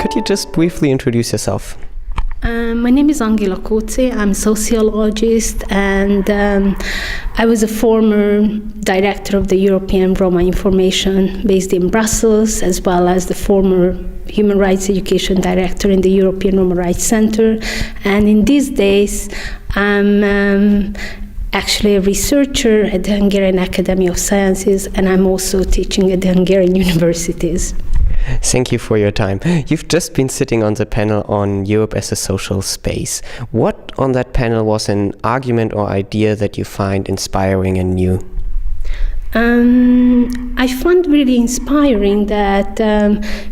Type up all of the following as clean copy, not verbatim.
Could you just briefly introduce yourself? My name is Angela Kocze. I'm a sociologist, and I was a former director of the European Roma Information based in Brussels, as well as the former Human Rights Education Director in the European Roma Rights Center. And in these days, I'm actually a researcher at the Hungarian Academy of Sciences, and I'm also teaching at the Hungarian universities. Thank you for your time. You've just been sitting on the panel on Europe as a social space. What on that panel was an argument or idea that you find inspiring and new? I find really inspiring that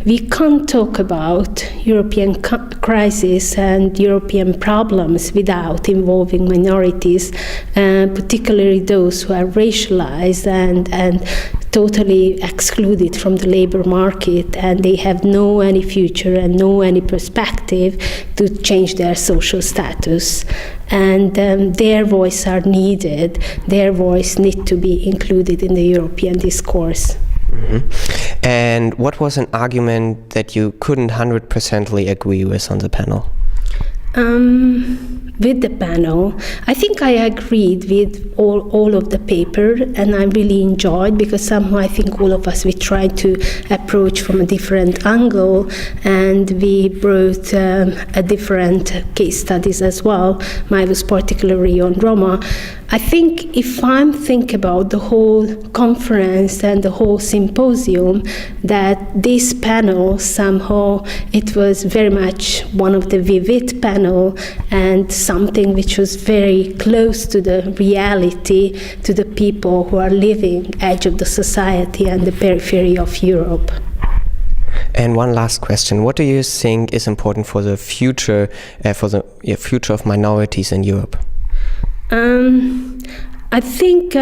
we can't talk about European crisis and European problems without involving minorities, particularly those who are racialized and totally excluded from the labor market, and they have no any future and no any perspective to change their social status. And their voice are needed. Their voice need to be included in the European discourse. Mm-hmm. And what was an argument that you couldn't 100% agree with on the panel? With the panel, I think I agreed with all of the paper, and I really enjoyed, because somehow I think all of us, we tried to approach from a different angle, and we brought a different case studies as well. Mine was particularly on Roma. I think if I'm thinking about the whole conference and the whole symposium, that this panel somehow, it was very much one of the vivid panel, and something which was very close to the reality, to the people who are living edge of the society and the periphery of Europe. And one last question: what do you think is important for the future, future of minorities in Europe? I think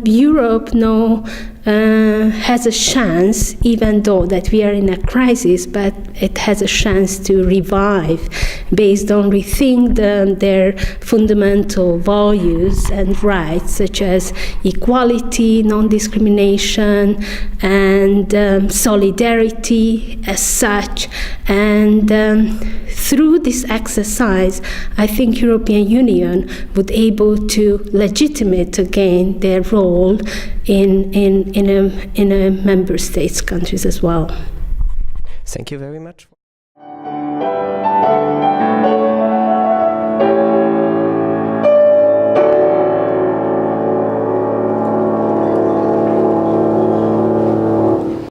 Europe now has a chance, even though that we are in a crisis, but it has a chance to revive based on rethink their fundamental values and rights, such as equality, non-discrimination, and solidarity as such. And through this exercise, I think European Union would able to legitimate again their role in a member states countries as well. Thank you very much.